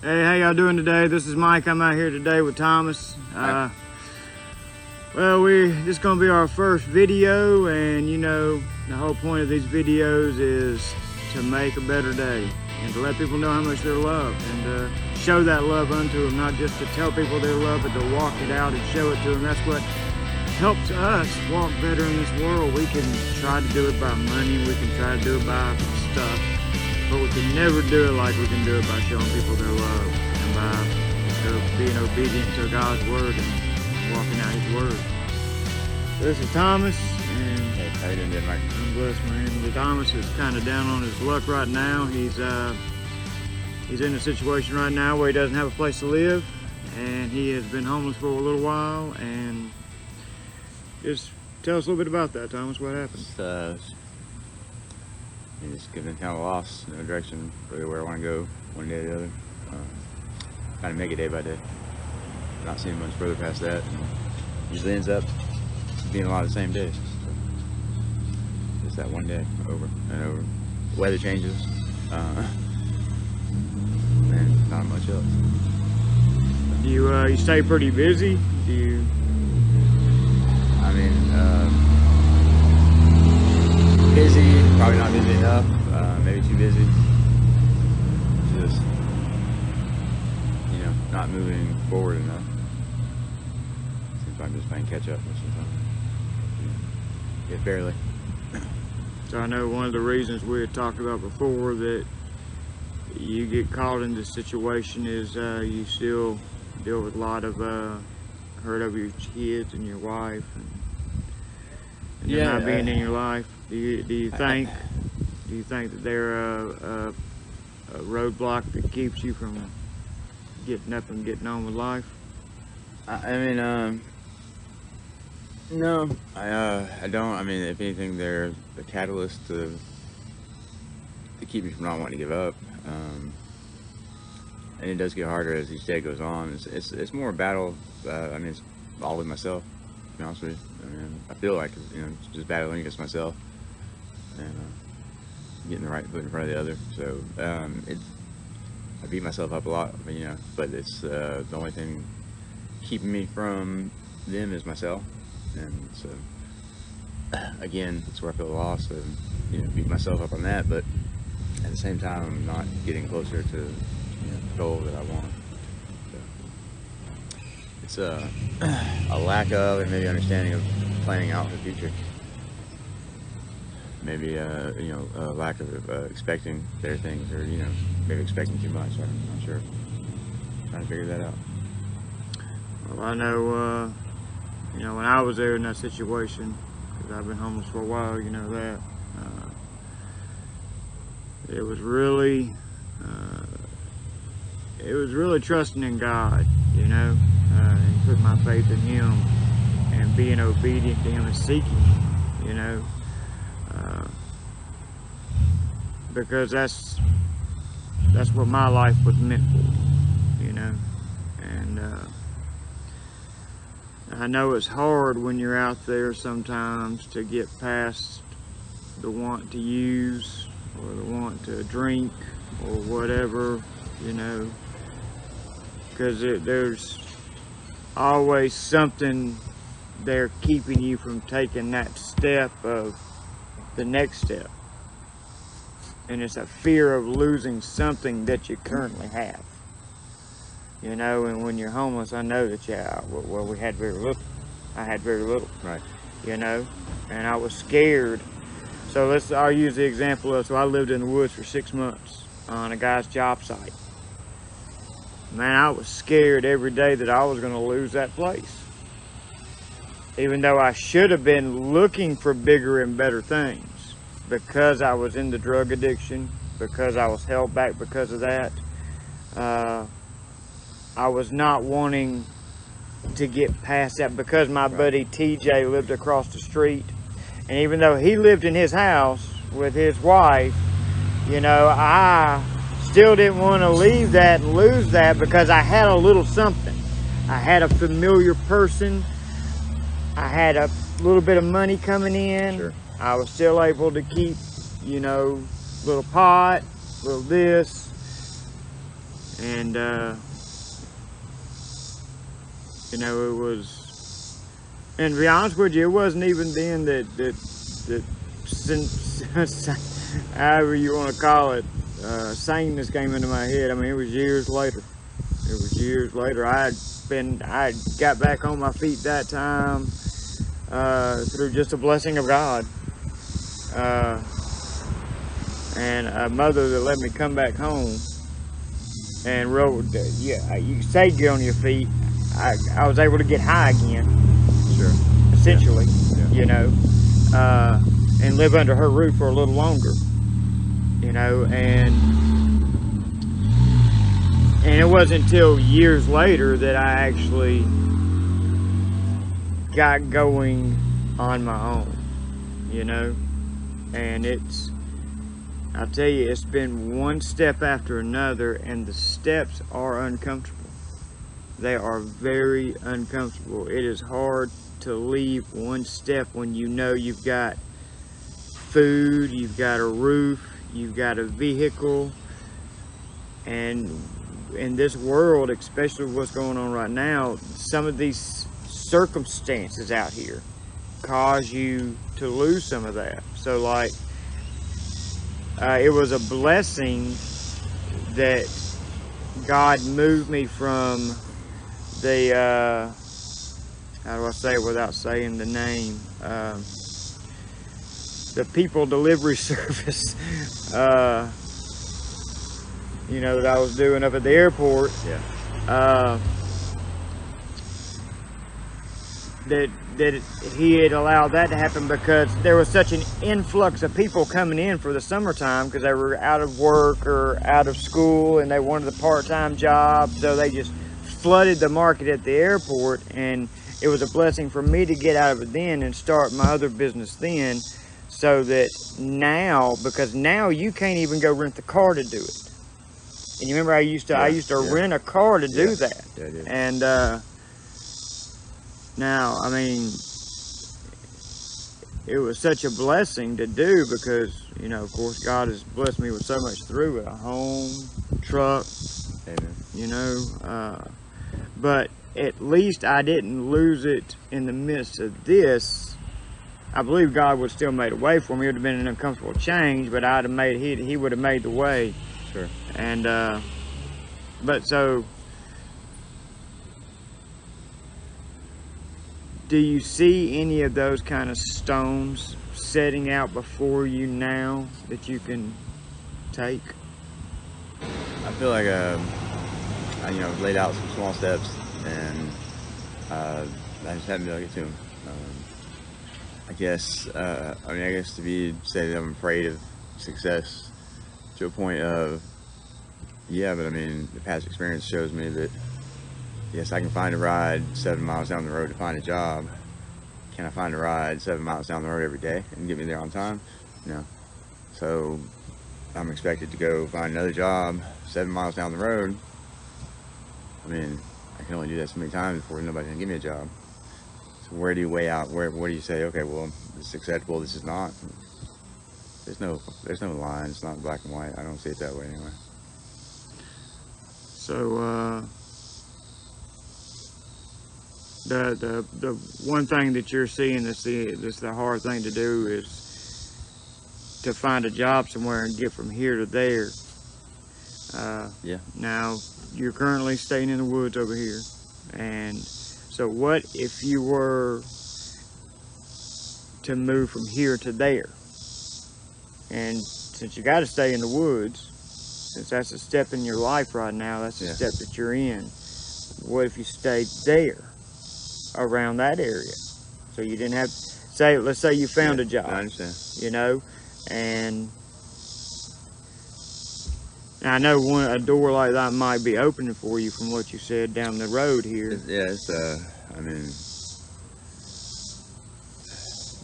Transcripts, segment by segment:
Hey, how y'all doing today? This is Mike. I'm out here today with Thomas. Well, this is gonna be our first video, and you know, the whole point of these videos is to make a better day and to let people know how much they're loved and to show that love unto them, not just to tell people they're loved, but to walk it out and show it to them. That's what helps us walk better in this world. We can try to do it by money, we can try to do it by stuff, but we can never do it like we can do it by showing people their love and by being obedient to God's word and walking out His word. This is Thomas, and hey, how you doing, Mike? I'm blessed, man. Thomas is kind of down on his luck right now. He's in a situation right now where he doesn't have a place to live, and he has been homeless for a little while. And just tell us a little bit about that, Thomas. What happened? Just getting kind of lost, no direction really where I want to go one day or the other. Kind of make it day by day, not seeing much further past that. And usually ends up being a lot of the same days. So just that one day over and over. Weather changes, and not much else. Do you stay pretty busy? Do you? I mean, busy, probably not busy enough, maybe too busy. Just, you know, not moving forward enough. Seems like I'm just playing catch up most of the time. Yeah, barely. So I know one of the reasons we had talked about before that you get caught in this situation is you still deal with a lot of hurt over your kids and your wife and them not being in your life. Do you think that they're a roadblock that keeps you from getting up and getting on with life? I mean, no, I don't. I mean, if anything, they're the catalyst to keep me from not wanting to give up. And it does get harder as each day goes on. It's more a battle. I mean, it's all with myself, to be honest with you. I mean, I feel like, you know, it's just battling against myself and getting the right foot in front of the other. So I beat myself up a lot, you know, but it's the only thing keeping me from them is myself. And so again, that's where I feel lost, and you know, beat myself up on that, but at the same time I'm not getting closer to, you know, the goal that I want. So it's a lack of, and maybe understanding of planning out the future. Maybe you know, a lack of expecting better things, or you know, maybe expecting too much. I'm not sure. Trying to figure that out. Well, I know, you know, when I was there in that situation, because I've been homeless for a while, you know that, it was really trusting in God, you know, and putting my faith in Him and being obedient to Him and seeking Him, you know, because that's what my life was meant for, you know. And I know it's hard when you're out there sometimes to get past the want to use or the want to drink or whatever, you know, because there's always something there keeping you from taking that step of the next step. And it's a fear of losing something that you currently have. You know, and when you're homeless, I know that, yeah, well, we had very little. I had very little. Right. You know, and I was scared. So I'll use the example of, so I lived in the woods for 6 months on a guy's job site. Man, I was scared every day that I was going to lose that place. Even though I should have been looking for bigger and better things, because I was in the drug addiction, because I was held back because of that. I was not wanting to get past that, because my buddy TJ lived across the street. And even though he lived in his house with his wife, you know, I still didn't want to leave that and lose that, because I had a little something. I had a familiar person. I had a little bit of money coming in. Sure. I was still able to keep, you know, little pot, little this. And you know, it was, and to be honest with you, it wasn't even then that however you want to call it, sameness came into my head. I mean, it was years later. It was years later. I had got back on my feet that time through just a blessing of God. And a mother that let me come back home and rode, yeah, you say get on your feet. I was able to get high again. Sure. Essentially, Yeah. you know, and live under her roof for a little longer, you know, and it wasn't until years later that I actually got going on my own, you know, and I'll tell you, it's been one step after another, and the steps are uncomfortable. They are very uncomfortable. It is hard to leave one step when you know you've got food, you've got a roof, you've got a vehicle, and in this world, especially what's going on right now, some of these circumstances out here cause you to lose some of that. So like, it was a blessing that God moved me from the, how do I say it without saying the name? The people delivery service, you know, that I was doing up at the airport. Yeah. That he had allowed that to happen because there was such an influx of people coming in for the summertime because they were out of work or out of school and they wanted a part-time job, so they just flooded the market at the airport. And it was a blessing for me to get out of it then and start my other business then, so that now, because now you can't even go rent the car to do it. And you remember I used to rent a car to do that. Yeah, I did. And now, I mean, it was such a blessing to do because, you know, of course, God has blessed me with so much through it. A home, truck, Amen. you know. But at least I didn't lose it in the midst of this. I believe God would still made a way for me. It would have been an uncomfortable change, but I'd have made, he would have made the way. Sure. And, but so, do you see any of those kind of stones setting out before you now that you can take? I feel like I laid out some small steps, and I just haven't been able to get to them. I guess to be say that I'm afraid of success to a point of, yeah, but I mean, the past experience shows me that yes, I can find a ride 7 miles down the road to find a job. Can I find a ride 7 miles down the road every day and get me there on time? No. So I'm expected to go find another job 7 miles down the road. I mean, I can only do that so many times before nobody's gonna give me a job. So where do you weigh out? Where do you say, okay, well, this is acceptable, this is not? There's no line. It's not black and white. I don't see it that way anyway. So the one thing that you're seeing that's the hard thing to do is to find a job somewhere and get from here to there. Yeah. Now you're currently staying in the woods over here, and so what if you were to move from here to there? And since you got to stay in the woods, since that's a step in your life right now, that's the step that you're in. What if you stayed there, around that area? So you didn't have, let's say you found a job. I understand. You know, and I know a door like that might be opening for you from what you said down the road here. I mean,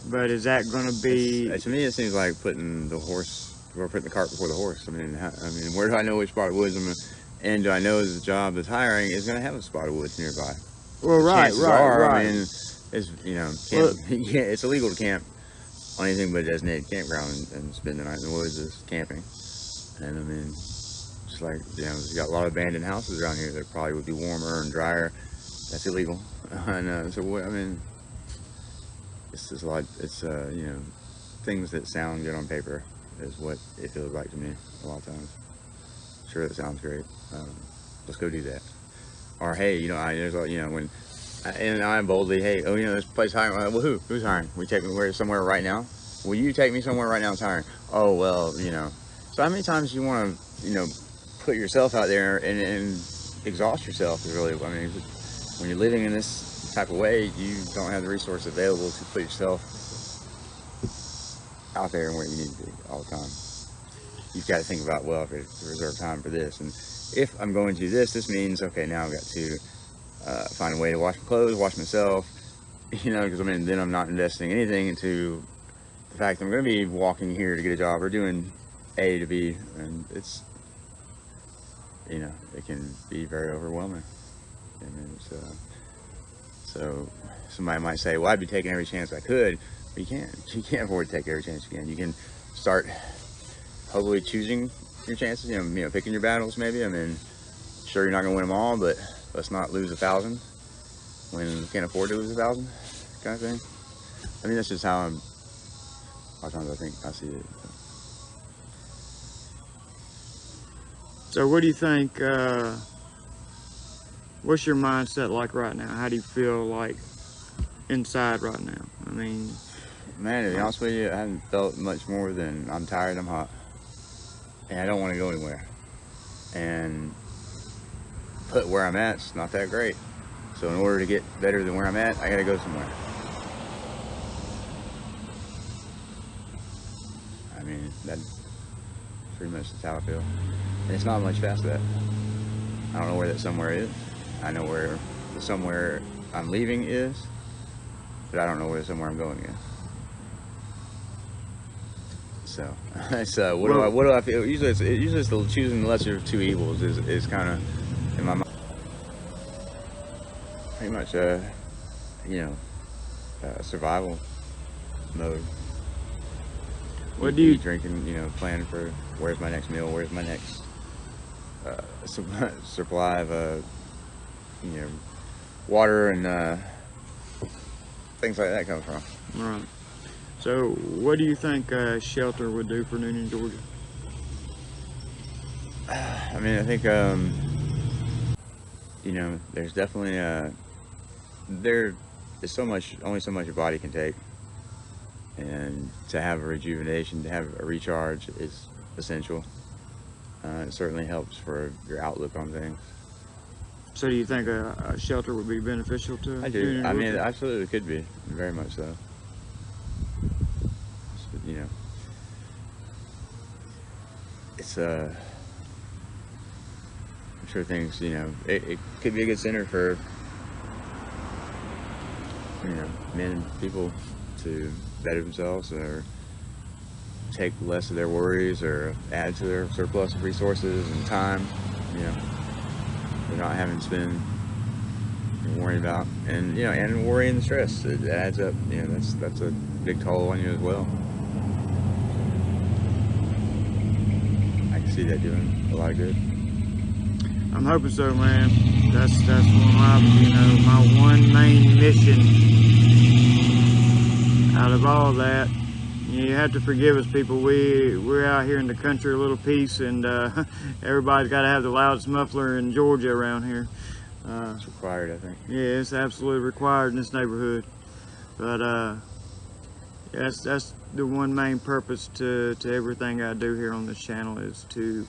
but is that going to be? To me, it seems like putting the cart before the horse. I mean, where do I know which spot of woods and do I know that the job that's hiring is going to have a spot of woods nearby? Well, right. I mean, it's it's illegal to camp on anything but a designated campground and spend the night in the woods is camping. And I mean, just like, you know, you got a lot of abandoned houses around here that probably would be warmer and drier. That's illegal. And so what, I mean, it's just a lot, it's, you know, things that sound good on paper is what it feels like to me a lot of times. Sure, that sounds great. Let's go do that. Or, hey, you know, there's, you know, when, and I'm boldly, hey, oh, you know, this place hiring. Well, who's hiring? We take me somewhere right now? Will you take me somewhere right now that's hiring? Oh, well, you know. So how many times do you want to, you know, put yourself out there and exhaust yourself is really, I mean, when you're living in this type of way, you don't have the resources available to put yourself out there and where you need to be all the time. You've got to think about, well, if I reserve time for this, and if I'm going to do this, this means, okay, now I've got to find a way to wash my clothes, wash myself, you know, because I mean, then I'm not investing anything into the fact that I'm going to be walking here to get a job or doing A to B, and it's, you know, it can be very overwhelming. I mean, it's, so somebody might say, well, I'd be taking every chance I could, but you can't afford to take every chance you can. You can start hopefully choosing your chances, you know, picking your battles maybe. I mean, sure, you're not going to win them all, but let's not lose 1,000 when you can't afford to lose 1,000 kind of thing. I mean, that's just how I'm, a lot of times I think I see it. So what do you think, what's your mindset like right now? How do you feel like inside right now? I mean, man, to be honest with you, I haven't felt much more than I'm tired, I'm hot, and I don't want to go anywhere. And but where I'm at, it's not that great. So in order to get better than where I'm at, I gotta go somewhere. I mean, that's pretty much just how I feel. And it's not much past that. I don't know where that somewhere is. I know where the somewhere I'm leaving is, but I don't know where the somewhere I'm going is. So, what do I feel? Usually it's the choosing the lesser of two evils is kind of in my mind. Pretty much, you know, survival mode. what do you Drinking, you know, planning for where's my next meal, where's my next supply of, you know, water and things like that come from. Right. So what do you think shelter would do for Newnan, Georgia? I mean, I think, you know, there's definitely, there is so much, only so much your body can take. And to have a rejuvenation, to have a recharge is essential. It certainly helps for your outlook on things. So do you think a shelter would be beneficial to I do. Newnan, I mean, it Georgia? absolutely could be, very much so. You know, it's I'm sure things, you know, it could be a good center for, you know, men and people to better themselves or take less of their worries or add to their surplus of resources and time. You know, they're not having to spend and worrying about, and you know, and worry and the stress, it adds up. You know, that's a big toll on you as well. I can see that doing a lot of good. I'm hoping so, man. That's one of my, you know, my one main mission out of all that. You have to forgive us, people. We're out here in the country, a little piece, and everybody's got to have the loudest muffler in Georgia around here. It's required, I think. Yeah, it's absolutely required in this neighborhood. But yeah, that's the one main purpose to everything I do here on this channel, is to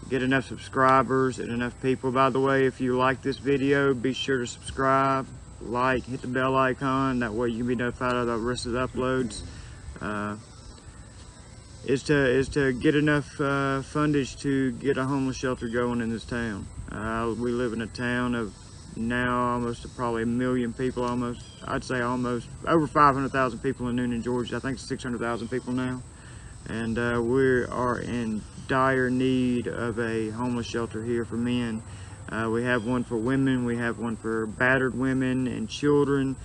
get enough subscribers and enough people. By the way, if you like this video, be sure to subscribe, like, hit the bell icon. That way you can be notified of the rest of the uploads. Is to get enough fundage to get a homeless shelter going in this town. We live in a town of now almost probably 1 million people, almost. I'd say almost over 500,000 people in Newnan, Georgia. I think 600,000 people now. And we are in dire need of a homeless shelter here for men. We have one for women, we have one for battered women and children,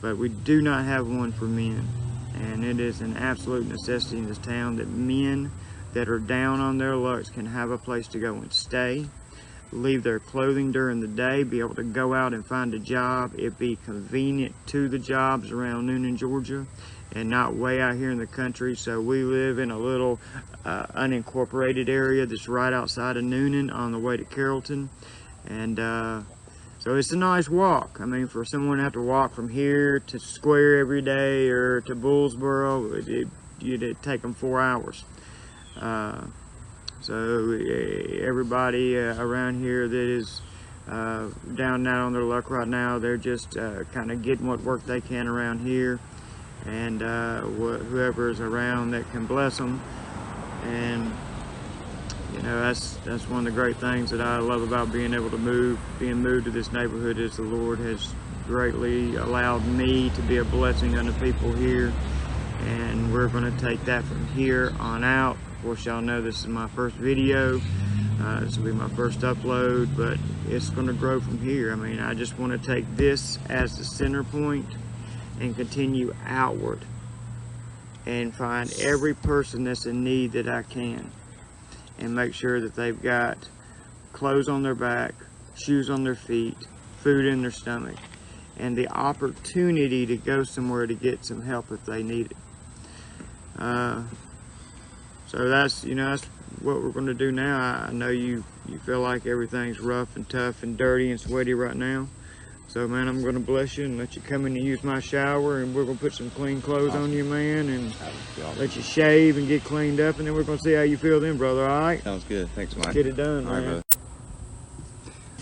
but we do not have one for men. And it is an absolute necessity in this town that men that are down on their lucks can have a place to go and stay, leave their clothing during the day, be able to go out and find a job, it be convenient to the jobs around Newnan, Georgia, and not way out here in the country. So we live in a little unincorporated area that's right outside of Newnan on the way to Carrollton. And so it's a nice walk. I mean, for someone to have to walk from here to Square every day or to Bullsboro, it'd take them 4 hours. So everybody around here that is down and out on their luck right now, they're just kind of getting what work they can around here, and whoever is around that can bless them. And you know, that's one of the great things that I love about being able to being moved to this neighborhood, is the Lord has greatly allowed me to be a blessing unto people here, and we're going to take that from here on out. Of course, y'all know this is my first video. This will be my first upload, but it's going to grow from here. I mean, I just want to take this as the center point and continue outward and find every person that's in need that I can, and make sure that they've got clothes on their back, shoes on their feet, food in their stomach, and the opportunity to go somewhere to get some help if they need it. So that's, you know, that's what we're going to do now. I know you feel like everything's rough and tough and dirty and sweaty right now. So, man, I'm going to bless you and let you come in and use my shower, and we're going to put some clean clothes on you, man, and let you shave and get cleaned up, and then we're going to see how you feel then, brother, all right? Sounds good. Thanks, Mike. Get it done, all right, man. brother.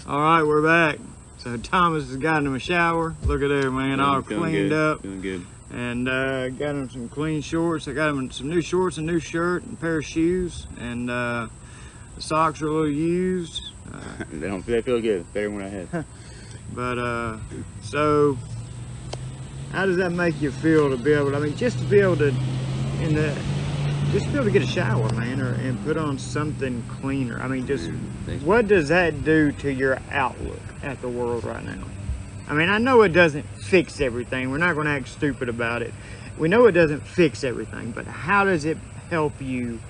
All right, we're back. So Thomas has gotten him a shower. Look at there, man, all cleaned up. Doing good. And got him some clean shorts. I got him some new shorts, a new shirt, and a pair of shoes. And the socks are a little used. They feel good. Better than what I had. But so how does that make you feel to be able to, I mean, just to be able to, just to be able to get a shower, man, and put on something cleaner? I mean, just what does that do to your outlook at the world right now? I mean, I know it doesn't fix everything. We're not going to act stupid about it. We know it doesn't fix everything, but how does it help you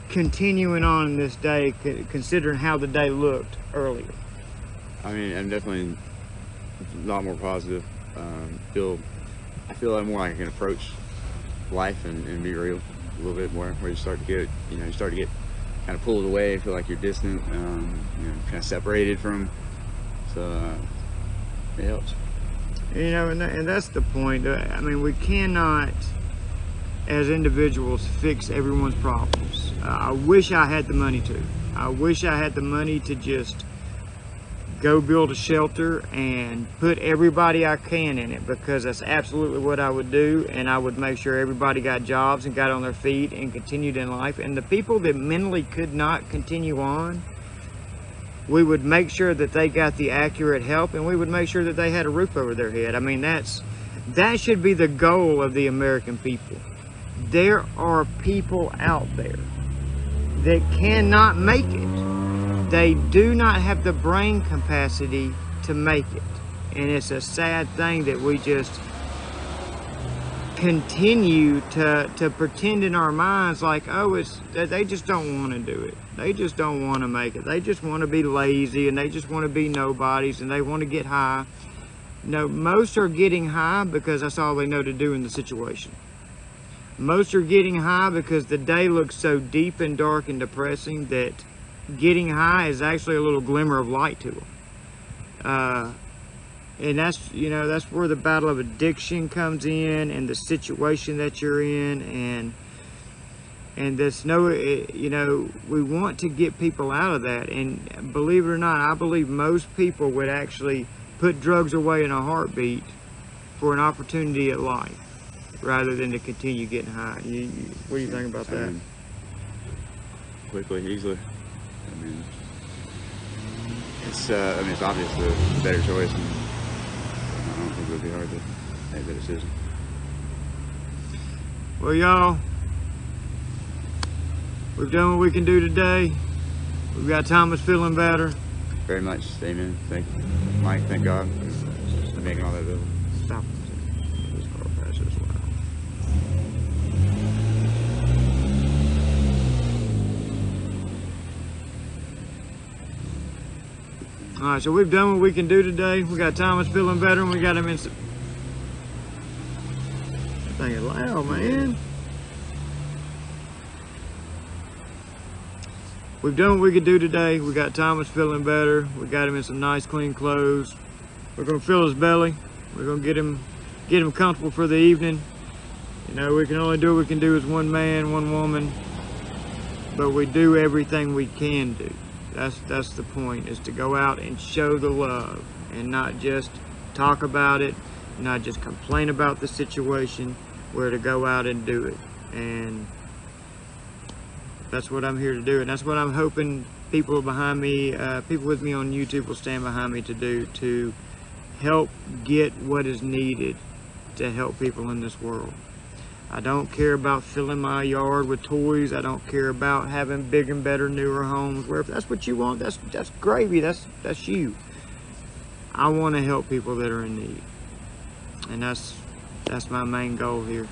continuing on in this day, considering how the day looked earlier? I mean, I'm definitely a lot more positive. I feel like more like I can approach life and be real a little bit more, where you start to get, you know, kind of pulled away, feel like you're distant, you know, kind of separated from, so it helps. You know, and that's the point. I mean, we cannot, as individuals, fix everyone's problems. I wish I had the money to. I wish I had the money to just go build a shelter and put everybody I can in it, because that's absolutely what I would do, and I would make sure everybody got jobs and got on their feet and continued in life. And the people that mentally could not continue on, we would make sure that they got the accurate help, and we would make sure that they had a roof over their head. I mean, that should be the goal of the American people. There are people out there that cannot make it. They do not have the brain capacity to make it. And it's a sad thing that we just continue to pretend in our minds like, oh, they just don't want to do it. They just don't want to make it. They just want to be lazy, and they just want to be nobodies, and they want to get high. No, most are getting high because that's all they know to do in the situation. Most are getting high because the day looks so deep and dark and depressing that getting high is actually a little glimmer of light to them. And that's, you know, that's where the battle of addiction comes in, and the situation that you're in, and this, you know, we want to get people out of that. And believe it or not, I believe most people would actually put drugs away in a heartbeat for an opportunity at life, rather than to continue getting high. What do you think about that? Quickly, easily. I mean, it's obviously a better choice, and I don't think it would be hard to make the decision. Well, y'all, we've done what we can do today. We've got Thomas feeling better. Very much. Amen. Thank you, Mike. Thank God for making all that available. Stop. This car passes loud. All right, so we've done what we can do today. We got Thomas feeling better, and we got him in some... That thing is loud, man. We've done what we could do today. We got Thomas feeling better. We got him in some nice, clean clothes. We're gonna fill his belly. We're gonna get him comfortable for the evening. You know, we can only do what we can do as one man, one woman, but we do everything we can do. That's the point, is to go out and show the love and not just talk about it, not just complain about the situation. We're to go out and do it. And that's what I'm here to do. And that's what I'm hoping people behind me, people with me on YouTube will stand behind me to do, to help get what is needed to help people in this world. I don't care about filling my yard with toys. I don't care about having bigger and better, newer homes. Where if that's what you want, that's gravy. That's you. I want to help people that are in need, and that's my main goal here.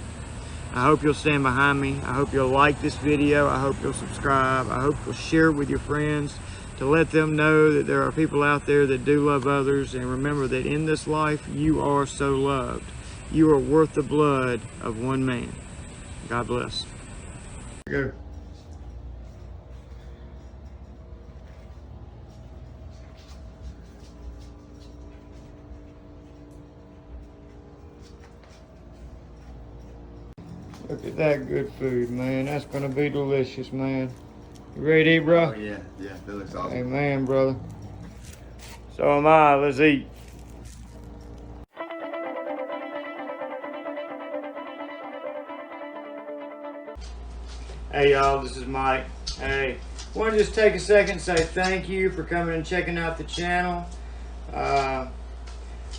I hope you'll stand behind me. I hope you'll like this video. I hope you'll subscribe. I hope you'll share it with your friends to let them know that there are people out there that do love others. And remember that in this life, you are so loved. You are worth the blood of one man. God bless. Go. Look at that good food, man. That's gonna be delicious, man. You ready to eat, bro? Oh, yeah, that looks awesome. Amen, brother. So am I. Let's eat. Hey y'all, this is Mike. Hey, I want to just take a second and say thank you for coming and checking out the channel.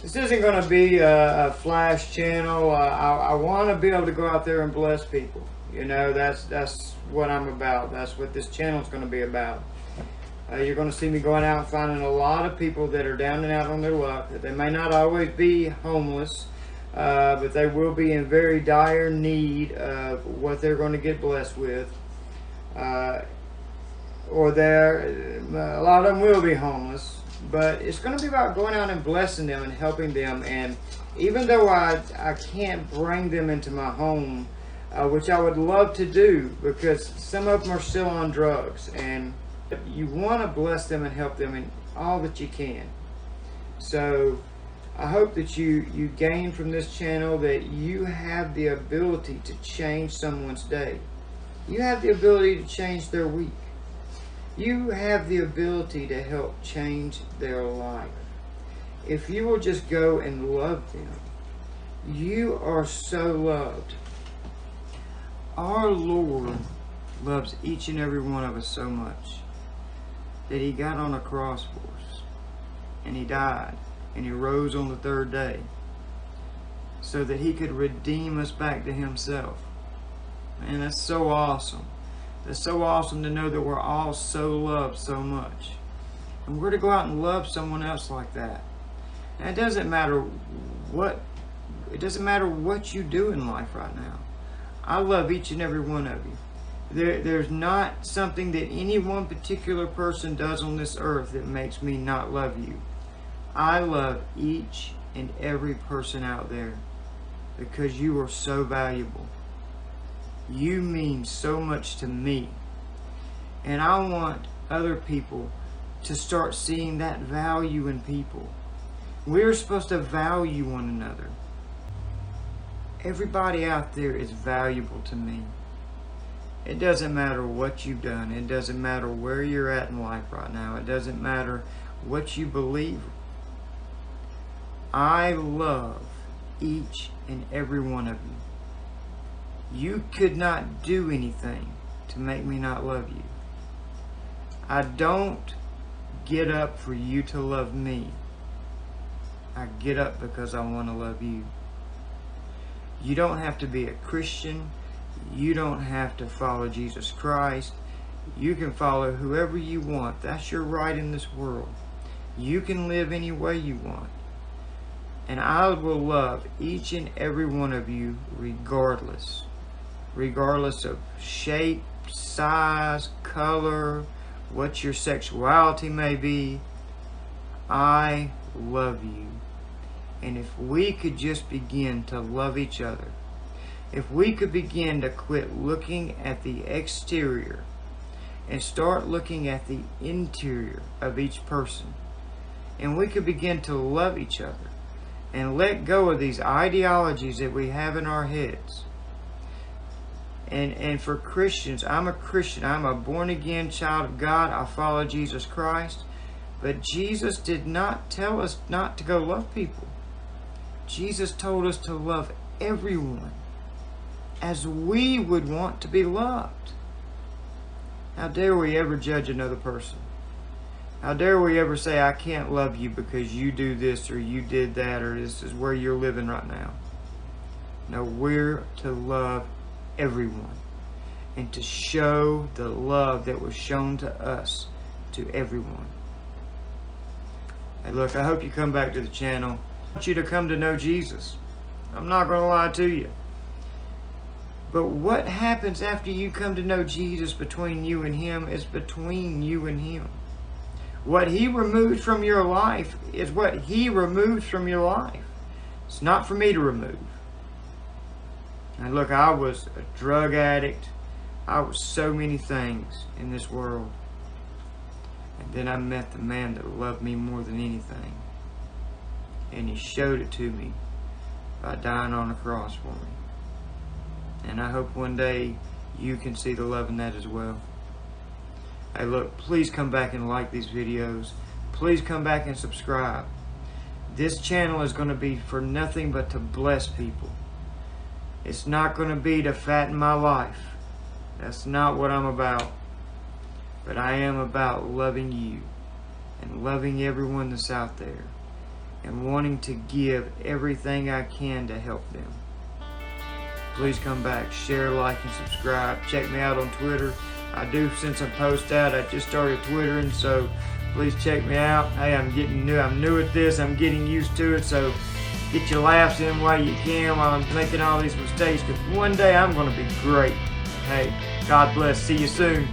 This isn't going to be a flash channel. I want to be able to go out there and bless people. You know, that's what I'm about. That's what this channel is going to be about. You're going to see me going out and finding a lot of people that are down and out on their luck. They may not always be homeless, but they will be in very dire need of what they're going to get blessed with. Or a lot of them will be homeless, but it's going to be about going out and blessing them and helping them. And even though I can't bring them into my home, which I would love to do, because some of them are still on drugs, and you want to bless them and help them in all that you can. So I hope that you gain from this channel that you have the ability to change someone's day. You have the ability to change their week. You have the ability to help change their life. If you will just go and love them, you are so loved. Our Lord loves each and every one of us so much that He got on a cross for us, and He died, and He rose on the third day so that He could redeem us back to Himself. Man, that's so awesome. That's so awesome to know that we're all so loved so much. And we're to go out and love someone else like that. And it doesn't matter what you do in life right now. I love each and every one of you. There's not something that any one particular person does on this earth that makes me not love you. I love each and every person out there because you are so valuable. You mean so much to me. And I want other people to start seeing that value in people. We're supposed to value one another. Everybody out there is valuable to me. It doesn't matter what you've done. It doesn't matter where you're at in life right now. It doesn't matter what you believe. I love each and every one of you. You could not do anything to make me not love you. I don't get up for you to love me. I get up because I want to love you. You don't have to be a Christian. You don't have to follow Jesus Christ. You can follow whoever you want. That's your right in this world. You can live any way you want. And I will love each and every one of you regardless. Regardless of shape, size, color, what your sexuality may be. I love you. And if we could just begin to love each other, if we could begin to quit looking at the exterior and start looking at the interior of each person, and we could begin to love each other and let go of these ideologies that we have in our heads. And for Christians, I'm a Christian. I'm a born-again child of God. I follow Jesus Christ. But Jesus did not tell us not to go love people. Jesus told us to love everyone as we would want to be loved. How dare we ever judge another person? How dare we ever say, I can't love you because you do this or you did that or this is where you're living right now. No, we're to love everyone and to show the love that was shown to us to everyone. Hey, look, I hope you come back to the channel. I want you to come to know Jesus. I'm not going to lie to you. But what happens after you come to know Jesus between you and Him is between you and Him. What He removed from your life is what He removed from your life. It's not for me to remove. And look, I was a drug addict. I was so many things in this world. And then I met the man that loved me more than anything. And He showed it to me by dying on the cross for me. And I hope one day you can see the love in that as well. Hey, look, please come back and like these videos. Please come back and subscribe. This channel is going to be for nothing but to bless people. It's not going to be to fatten my life. That's not what I'm about. But I am about loving you and loving everyone that's out there and wanting to give everything I can to help them. Please come back, share, like, and subscribe. Check me out on Twitter. I do, since I post out, I just started Twittering, so please check me out. Hey, I'm new at this, I'm getting used to it, so get your laughs in while you can while I'm making all these mistakes, because one day I'm going to be great. Hey, God bless. See you soon.